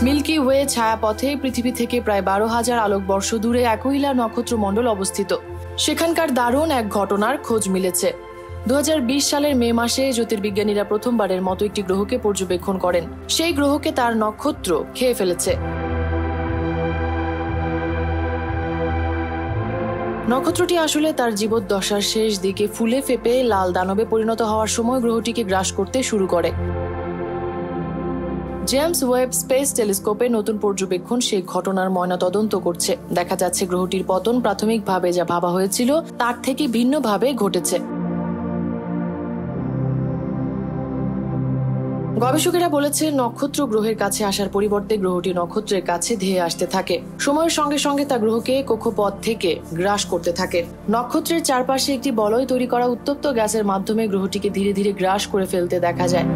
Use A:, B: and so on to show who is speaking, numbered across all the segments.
A: Milky way ছায়াপথে পৃথিবী থেকে প্রায় 12,000 আলোকবর্ষ দূরে অ্যাকুইলা নক্ষত্রমণ্ডল অবস্থিত। সেখানকার দারুণ এক ঘটনার খোঁজ মিলেছে। 2020 সালের মে মাসে জ্যোতির্বিজ্ঞানীরা প্রথমবারের মতো একটি গ্রহকে পর্যবেক্ষণ করেন। সেই গ্রহকে তার নক্ষত্র খেয়ে ফেলেছে। নক্ষত্রটি আসলে তার জীবদ্দশার শেষ দিকে ফুলে ফেপে লাল দানবে পরিণত হওয়ার সময় গ্রহটিকে গ্রাস করতে শুরু করে। জেমস ওয়েব স্পেস টেলিস্কোপে নতুন পর্যবেক্ষণ সেই ঘটনার ময়নাতদন্ত করছে। দেখা যাচ্ছে গ্রহটির পতন প্রাথমিকভাবে যা ভাবা হয়েছিল তার থেকে ভিন্নভাবে ঘটেছে। গবেষকেরা বলেছে, নক্ষত্র গ্রহের কাছে আসার পরিবর্তে গ্রহটি নক্ষত্রের কাছে ধেয়ে আসতে থাকে। সময়ের সঙ্গে সঙ্গে তা গ্রহকে কক্ষপথ থেকে গ্রাস করতে থাকে। নক্ষত্রের চারপাশে একটি বলয় তৈরি করা উত্তপ্ত গ্যাসের মাধ্যমে গ্রহটিকে ধীরে ধীরে গ্রাস করে ফেলতে দেখা যায়।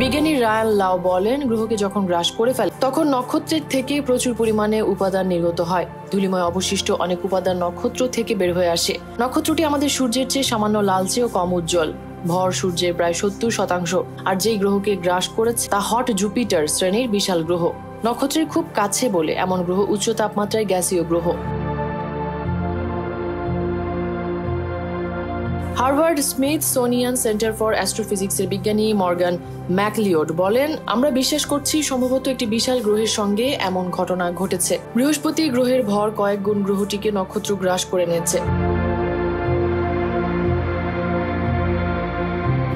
A: বিজ্ঞানী রায়ান লাও বলেন, গ্রহকে যখন গ্রাস করে ফেলে তখন নক্ষত্রের থেকে প্রচুর পরিমাণে উপাদান নির্গত হয়। ধূলিময় অবশিষ্ট অনেক উপাদান নক্ষত্র থেকে বের হয়ে আসে। নক্ষত্রটি আমাদের সূর্যের চেয়ে সামান্য লালচেও কম উজ্জ্বল। ভর সূর্যের প্রায় 70%। আর যেই গ্রহকে গ্রাস করেছে তা হট জুপিটার শ্রেণীর বিশাল গ্রহ। নক্ষত্রের খুব কাছে বলে এমন গ্রহ উচ্চ তাপমাত্রায় গ্যাসীয় গ্রহ। হার্ভার্ড স্মিথসোনিয়ান সেন্টার ফর অ্যাস্ট্রোফিজিক্সের বিজ্ঞানী মর্গান ম্যাকলিওড বলেন, আমরা বিশ্বাস করছি সম্ভবত একটি বিশাল গ্রহের সঙ্গে এমন ঘটনা ঘটেছে। বৃহস্পতি গ্রহের ভর কয়েক গুণ গ্রহটিকে নক্ষত্র গ্রাস করে নিয়েছে।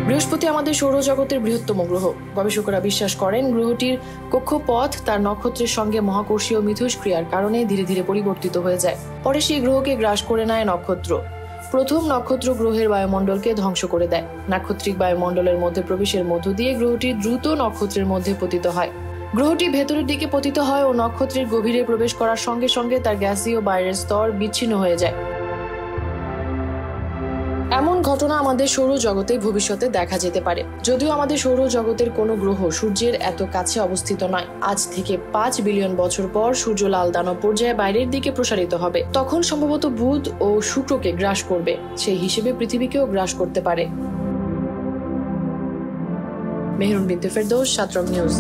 A: বৃহস্পতি আমাদের সৌরজগতের বৃহত্তম গ্রহ। গবেষকরা বিশ্বাস করেন গ্রহটির কক্ষপথ তার নক্ষত্রের সঙ্গে মহাকর্ষীয় মিথস্ক্রিয়ার কারণে ধীরে ধীরে পরিবর্তিত হয়ে যায়। পরে সেই গ্রহকে গ্রাস করে নেয় নক্ষত্র। প্রথম নক্ষত্র গ্রহের বায়ুমণ্ডলকে ধ্বংস করে দেয়। নাক্ষত্রিক বায়ুমণ্ডলের মধ্যে প্রবেশের মধ্য দিয়ে গ্রহটি দ্রুত নক্ষত্রের মধ্যে পতিত হয়। গ্রহটি ভেতরের দিকে পতিত হয় ও নক্ষত্রের গভীরে প্রবেশ করার সঙ্গে সঙ্গে তার গ্যাসীয় বাইরের স্তর বিচ্ছিন্ন হয়ে যায়। এমন ঘটনা আমাদের সৌরজগতে ভবিষ্যতে দেখা যেতে পারে। যদিও আমাদের সৌরজগতের কোনো গ্রহ সূর্যের এত কাছে অবস্থিত নয়। আজ থেকে 5 বিলিয়ন বছর পর সূর্য লাল দানব পর্যায়ে বাইরের দিকে প্রসারিত হবে। তখন সম্ভবত বুধ ও শুক্রকে গ্রাস করবে। সেই হিসেবে পৃথিবীকেও গ্রাস করতে পারে। মেহরুন বিনতে ফেরদৌস, সাতরং নিউজ।